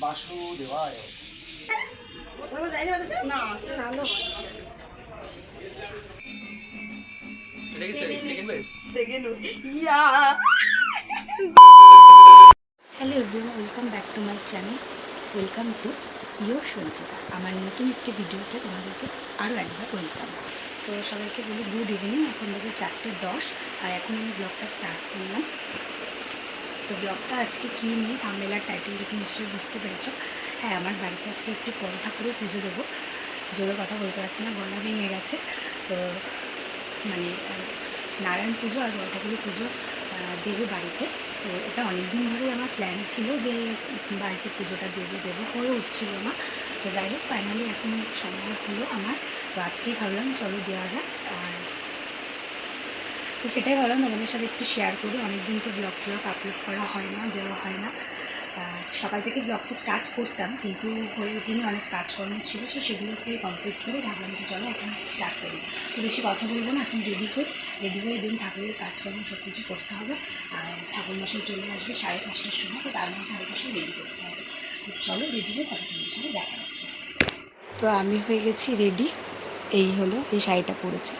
বাসুদেবায়। Hello everyone, welcome back to my channel. Welcome to your Sanchita. আমার নতুন একটি ভিডিওতে তোমাদেরকে আরও একবার ওয়েলকাম। তো সবাইকে বলি গুড ইভিনিং। এখন বাজে 4:10 আর এখন আমি ব্লগটা স্টার্ট করলাম। তো ব্লগটা আজকে কী নিয়ে থাম্বনেল আর টাইটেল দেখে নিশ্চয়ই বুঝতে পেরেছো। হ্যাঁ, আমার বাড়িতে আজকে একটু বড় ঠাকুরের পুজো দেবো। জোরে কথা বলতে পারছি না, গলা ভেঙে গেছে। তো মানে নারায়ণ পুজো আর বড় ঠাকুরের পুজো দেবো বাড়িতে। তো এটা অনেক দিন ধরেই আমার প্ল্যান ছিল যে বাড়িতে পুজোটা দেবো হয়ে উঠছিল না। তো যাই হোক, ফাইনালি এখন সময় হলো আমার। তো আজকেই ভাবলাম চলো দেওয়া যাক। আর তো সেটাই ভাবলাম তোমাদের সাথে একটু শেয়ার করি। অনেকদিন তো ব্লগ আপলোড করা হয় না, দেওয়া হয় না। সকাল থেকে ব্লগটা স্টার্ট করতাম কিন্তু হয়ে ওঠেনি, অনেক কাজকর্ম ছিল। সেগুলোকে কমপ্লিট করে ভাবলাম যে চলো এখন স্টার্ট করি। তো বেশি কথা বলবো না, এখন রেডি হয়ে দিন ঠাকুরের কাজকর্ম সব কিছু করতে হবে। আর ঠাকুর মশাই চলে আসবে 5:30টার সময়, তো তার মধ্যে আরেক বছর রেডি করতে হবে। তো চলো রেডি হয়ে তারপর তোমাদের সাথে দেখা যাচ্ছে। তো আমি হয়ে গেছি রেডি। এই হলো, এই শাড়িটা পরেছি।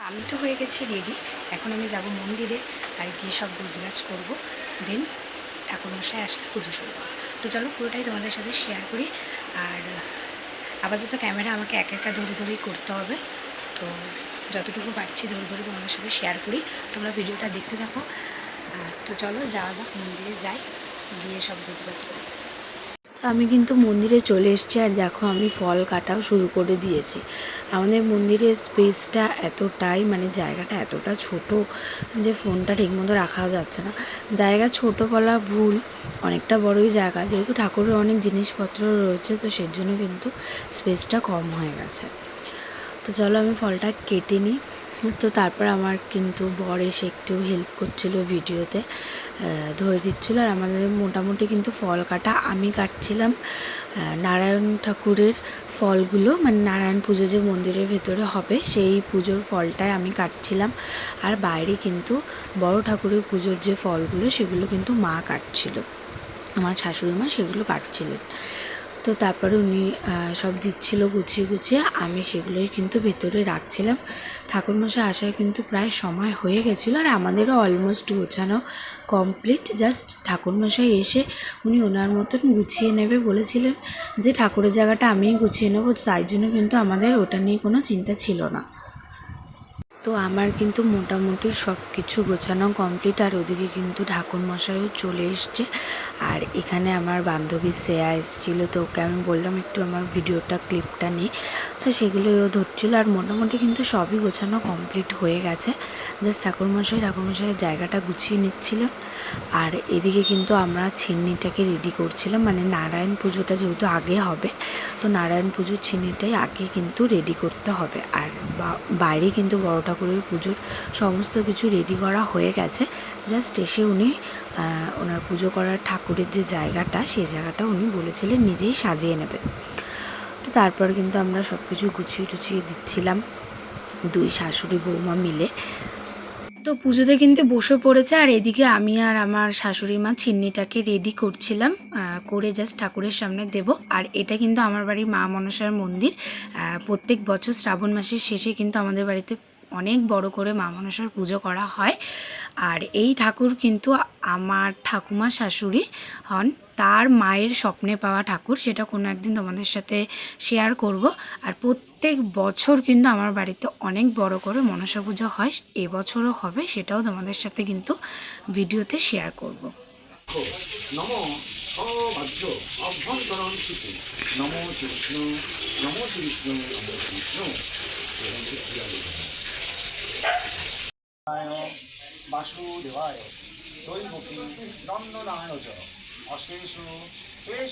আমি তো হয়ে গেছি রেডি। এখন আমি যাব মন্দিরে আর গিয়ে সব গোছগাছ করবো। দেন ঠাকুরমশাই আসলে পুজো শুরু। তো চলো পুরোটাই তোমাদের সাথে শেয়ার করি। আর আপাতত ক্যামেরা আমাকে একা ধরেই করতে হবে। তো যতটুকু পারছি ধরে তোমাদের সাথে শেয়ার করি। তোমরা ভিডিওটা দেখতে থাকো। তো চলো যাওয়া যাক, মন্দিরে যাই, গিয়ে সব গোছগাছ করি। আমি কিন্তু মন্দিরে চলে এসেছি আর দেখো আমি ফল কাটাও শুরু করে দিয়েছি। আমাদের মন্দিরের স্পেসটা এতটাই মানে জায়গাটা এতটা ছোট যে ফোনটা ঠিকমতো রাখাও যাচ্ছে না। জায়গা ছোট বলা ভুল, অনেকটা বড়ই জায়গা, যেহেতু ঠাকুরের অনেক জিনিসপত্র রয়েছে তো সেজন্য কিন্তু স্পেসটা কম হয়ে গেছে। তো চলো আমি ফলটা কেটে নিই। তো তারপর আমার কিন্তু বর এসে একটু হেল্প করছিল, ভিডিওতে ধরে দিচ্ছিলো। আর আমাদের মোটামুটি কিন্তু ফল কাটা আমি কাটছিলাম নারায়ণ ঠাকুরের ফলগুলো, মানে নারায়ণ পুজো যে মন্দিরের ভেতরে হবে সেই পুজোর ফলটাই আমি কাটছিলাম। আর বাইরে কিন্তু বড় ঠাকুরের পুজোর যে ফলগুলো সেগুলো কিন্তু মা কাটছিল, আমার শাশুড়ি মা সেগুলো কাটছিলেন। তো তারপরে উনি সব দিচ্ছিল গুছিয়ে আমি সেগুলোই কিন্তু ভেতরে রাখছিলাম। ঠাকুরমশাই আসার কিন্তু প্রায় সময় হয়ে গেছিলো আর আমাদেরও অলমোস্ট গোছানো কমপ্লিট। জাস্ট ঠাকুরমশাই এসে উনি ওনার মতন গুছিয়ে নেবে বলেছিলেন, যে ঠাকুরের জায়গাটা আমিই গুছিয়ে নেবো। তাই জন্য কিন্তু আমাদের ওটা নিয়ে কোনো চিন্তা ছিল না। তো আমার কিন্তু মোটামুটি সব কিছু গোছানো কমপ্লিট। আর ওদিকে কিন্তু ঠাকুরমশাইও চলে এসছে। আর এখানে আমার বান্ধবী শ্রেয়া এসেছিলো, তো ওকে আমি বললাম একটু আমার ভিডিওটা ক্লিপটা নিই, তো সেগুলোই ও ধরছিলো। আর মোটামুটি কিন্তু সবই গোছানো কমপ্লিট হয়ে গেছে। জাস্ট ঠাকুরমশাইয়ের জায়গাটা গুছিয়ে নিচ্ছিলাম। আর এদিকে কিন্তু আমরা ছিন্নিটাকে রেডি করছিলাম, মানে নারায়ণ পুজোটা যেহেতু আগে হবে তো নারায়ণ পুজোর ছিন্নিটাই আগে কিন্তু রেডি করতে হবে। আর বাইরে কিন্তু বড় ঠাকুরের পুজোর সমস্ত কিছু রেডি করা হয়ে গেছে। জাস্ট এসে উনি ওনার পুজো করার ঠাকুরের যে জায়গাটা সেই জায়গাটা উনি বলেছিলেন নিজেই সাজিয়ে নেবে। তো তারপর কিন্তু আমরা সব কিছু গুছিয়ে দিচ্ছিলাম দুই শাশুড়ি বৌমা মিলে। তো পুজোতে কিন্তু বসে পড়েছে আর এদিকে আমি আর আমার শাশুড়ি মা চিন্নিটাকে রেডি করছিলাম, করে জাস্ট ঠাকুরের সামনে দেব। আর এটা কিন্তু আমার বাড়ির মা মনসার মন্দির। প্রত্যেক বছর শ্রাবণ মাসের শেষে কিন্তু আমাদের বাড়িতে অনেক বড় করে মা মনসার পুজো করা হয়। আর এই ঠাকুর কিন্তু আমার ঠাকুমা শাশুড়ি হন, তার মায়ের স্বপ্নে পাওয়া ঠাকুর। সেটা কোনো একদিন তোমাদের সাথে শেয়ার করব। আর প্রত্যেক বছর কিন্তু আমার বাড়িতে অনেক বড় করে মনসা পুজো হয়, এবছরও হবে, সেটাও তোমাদের সাথে কিন্তু ভিডিওতে শেয়ার করব। নমো সৌভাগ্য অভ্যন্তরণ শিশু নমো শ্রী বিষ্ণু নমো শ্রী বিষ্ণু নমো শ্রী বিষ্ণু। বাসুদেবায় দৈবকী নন্দনায় চ অশেষ ক্লেশ।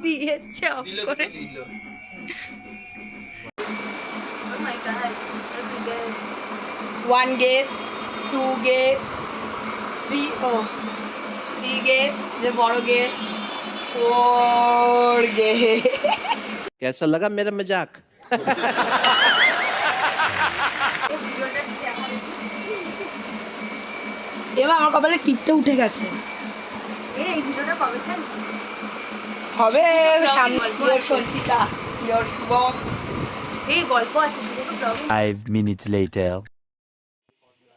দিয়েছে করে। 1 গেস্ট, 2 গেস্ট, 3 গেস্ট, যে বড় গেস্ট, 4 গেস্ট। कैसा लगा मेरा मजाक? এবার আমার কপালে টিপটা উঠে গেছে। এই ভিডিওটা কবে ছাড়? হবে সামনে ইয়োর সঞ্চিতা, ইয়োর বস। এই গল্প আছে ভিডিওটা ব্লগে 5 minutes later.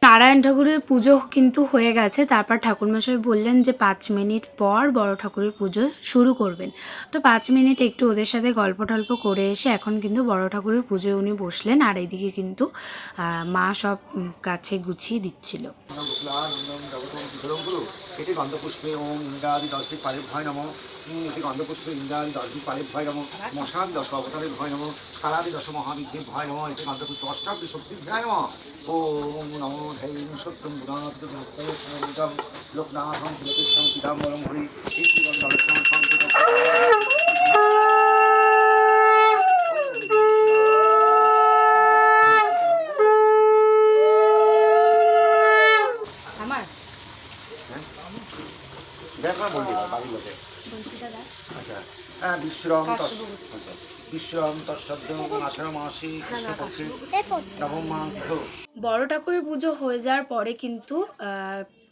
নারায়ণ ঠাকুরের পুজো কিন্তু হয়ে গেছে। তারপর ঠাকুরমশাই বললেন যে 5 মিনিট পর বড় ঠাকুরের পুজো শুরু করবেন। তো 5 মিনিট একটু ওদের সাথে গল্প টল্প করে এসে এখন কিন্তু বড় ঠাকুরের পুজোয় উনি বসলেন। আর এইদিকে কিন্তু মা সব গাছে গুছিয়ে দিচ্ছিল। এটি গন্ধপুষ্পে ওম ইন্দ্রাদি 10টি পারে ভয় নম। এটি গন্ধপুষ্পে ইন্দ্রাদি 10টি পারে ভয় নম। মশাদি 10 অবতারের ভয় নম। কালাদি 10 মহাবিদ্যের ভয় নম। এটি গন্ধপুষ্প অষ্টাব্দী শক্তির ভয় নম। ওম নমো ধৈর্যং সত্যং গুণাত্মকং লোকনাথং তিলকেশং পিতাম্বরং হরি ইতি গন্ধলক্ষণ সংকৃত। বড় ঠাকুরের পুজো হয়ে যাওয়ার পরে কিন্তু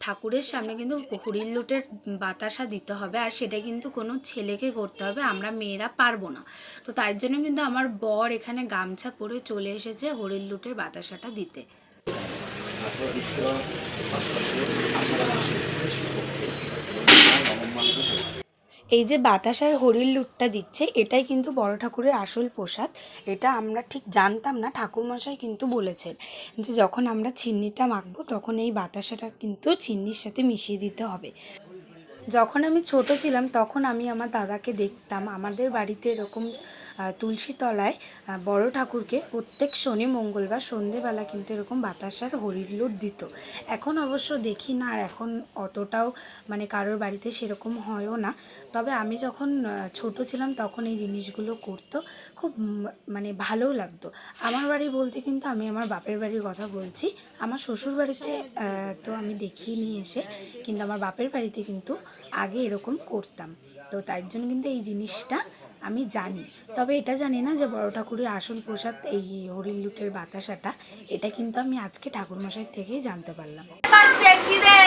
ঠাকুরের সামনে কিন্তু হরির লুটের বাতাসা দিতে হবে। আর সেটা কিন্তু কোনো ছেলেকে করতে হবে, আমরা মেয়েরা পারবো না। তো তাই জন্য কিন্তু আমার বর এখানে গামছা পরে চলে এসেছে হরির লুটের বাতাসাটা দিতে। এই যে বাতাসার হরির লুটটা দিচ্ছে, এটাই কিন্তু বড় ঠাকুরের আসল প্রসাদ। এটা আমরা ঠিক জানতাম না, ঠাকুরমশাই কিন্তু বলেছেন যে যখন আমরা চিন্নিটা মাখবো তখন এই বাতাসাটা কিন্তু চিন্নির সাথে মিশিয়ে দিতে হবে। যখন আমি ছোট ছিলাম তখন আমি আমার দাদাকে দেখতাম আমাদের বাড়িতে এরকম তুলসী তলায় বড় ঠাকুরকে প্রত্যেক শনি মঙ্গলবার সন্ধেবেলা কিন্তু এরকম বাতাসার হরির লুট দিত। এখন অবশ্য দেখি না, আর এখন অতটাও মানে কারোর বাড়িতে সেরকম হয়ও না। তবে আমি যখন ছোট ছিলাম তখন এই জিনিসগুলো করতো, খুব মানে ভালোও লাগতো। আমার বাড়ি বলতে কিন্তু আমি আমার বাপের বাড়ির কথা বলছি। আমার শ্বশুর বাড়িতে তো আমি দেখিয়ে নিয়ে এসে, কিন্তু আমার বাপের বাড়িতে কিন্তু আগে এরকম করতাম। তো তাই জন্য কিন্তু এই জিনিসটা আমি জানি। তবে এটা জানি না যে বড় ঠাকুরের আসল প্রসাদ এই হরির লুটের বাতাসাটা, এটা কিন্তু আমি আজকে ঠাকুরমশাই থেকেই জানতে পারলাম। পাচ্ছে খিদে।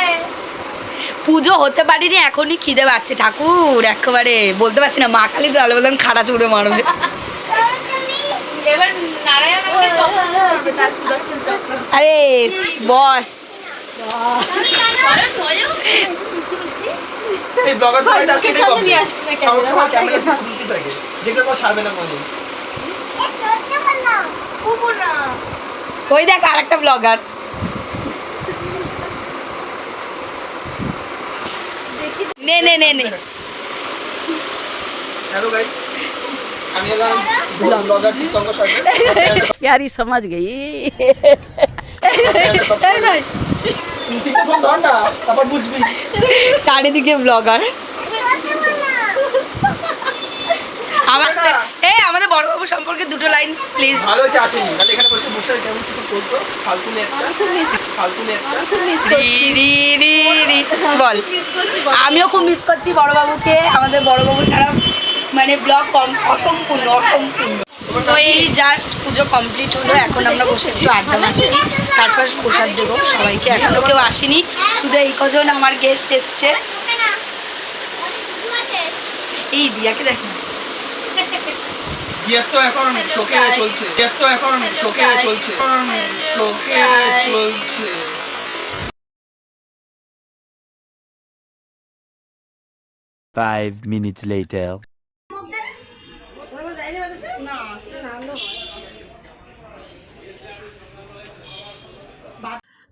পুজো হতে পারিনি, এখনই খিদে পাচ্ছে। ঠাকুর একেবারে বলতে পারছি না, মা কালী তো আলো বলতাম খাড়া চুড়ে মারবে। এবার নারায়ণ আমাকে চকলেট করবে, তার সুদর্শন চকলেট। আরে বস চলো চলো এই ব্লগার তো বাইরে আসলে কবে নিয়ে আসবে সব ক্যামেরা তুলতে থাকে যেগুলো কোনো ছাড়বে না কোনো। সত্যি বললাম খুব না। ওই দেখ আরেকটা ব্লগার। নে নে নে নে হ্যালো গাইস, আমি এলাম ব্লগার তীর্থঙ্কর সরকার। प्यारी समझ गई। এই ভাই তিনটে ফোন ধর না, তারপর বুঝবি। চারিদিকে ব্লগার। আমাদের বড়বাবু সম্পর্কে দুটো লাইন প্লিজ। ভালো হয়েছে আসেনি, তাহলে এখানে বসে বসে কেমন কিছু করতো ফালতু নেটটা ফালতু নেটটা। বল। আমিও খুব মিস করছি বড়বাবুকে। আমাদের বড়বাবু ছাড়া মানে ব্লগ অসম্পূর্ণ অসম্পূর্ণ। তো এই জাস্ট পুজো কমপ্লিট হলো, এখন আমরা বসে একটু আড্ডা মারছি, তারপর প্রসাদ দেবো সবাইকে। এখনো কেউ আসেনি, শুধু এই কজন আমার গেস্ট এসছে। এই দিয়াকে দেখ না, দিয়ার তো এখন শোকে চলছে, দিয়ার তো এখন শোকে চলছে, শোকে চলছে। 5 minutes later.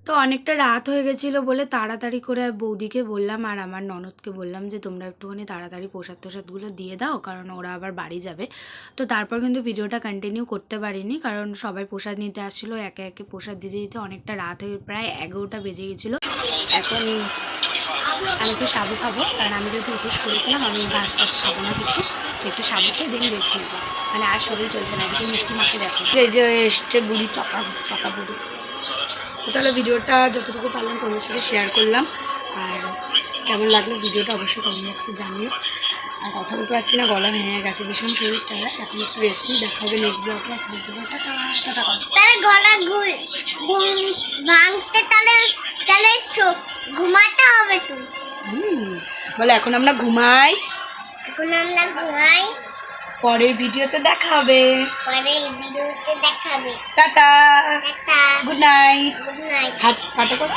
তো অনেকটা রাত হয়ে গেছিলো বলে তাড়াতাড়ি করে বৌদিকে বললাম আর আমার ননদকে বললাম যে তোমরা একটুখানি তাড়াতাড়ি প্রসাদ টোসাদগুলো দিয়ে দাও, কারণ ওরা আবার বাড়ি যাবে। তো তারপর কিন্তু ভিডিওটা কন্টিনিউ করতে পারিনি, কারণ সবাই প্রসাদ নিতে আসছিলো। একে একে প্রসাদ দিতে দিতে অনেকটা রাত হয়ে প্রায় 11টা বেজে গেছিলো। এখন আমি একটু সাবু খাবো, কারণ আমি যেহেতু উপোস করেছিলাম, আমি ভাত টাত খাবো না কিছু। তো একটু সাবু খেয়ে দিন রেস্ট নেবো, মানে আর শরীর চলছে না। এদিকে মিষ্টি মাকে দেখো, এই যে এসছে বুড়ি পাকা পাকা বুড়ি। তো চলো ভিডিওটা যতটুকু পারলাম তোমাদের সাথে শেয়ার করলাম। আর কেমন লাগলো ভিডিওটা অবশ্যই কমেন্ট বক্সে জানিও। আর কথা বলতে পারছি না, গলা ভেঙে গেছে, ভীষণ শরীর টায়ার্ড। এখন একটু রেস্ট নিই, দেখা হবে নেক্সট ব্লগে। এখনের জন্য টাটা টাটা। তাহলে গলা ভাঙতে তাহলে ঘুমাতে হবে তো। বলে এখন আমরা ঘুমাই, এখন আমরা ঘুমাই, পরের ভিডিওতে দেখা হবে। পরে ভিডিওতে দেখাবে। Tata, tata, good night. Good night. হাত কাটা করো।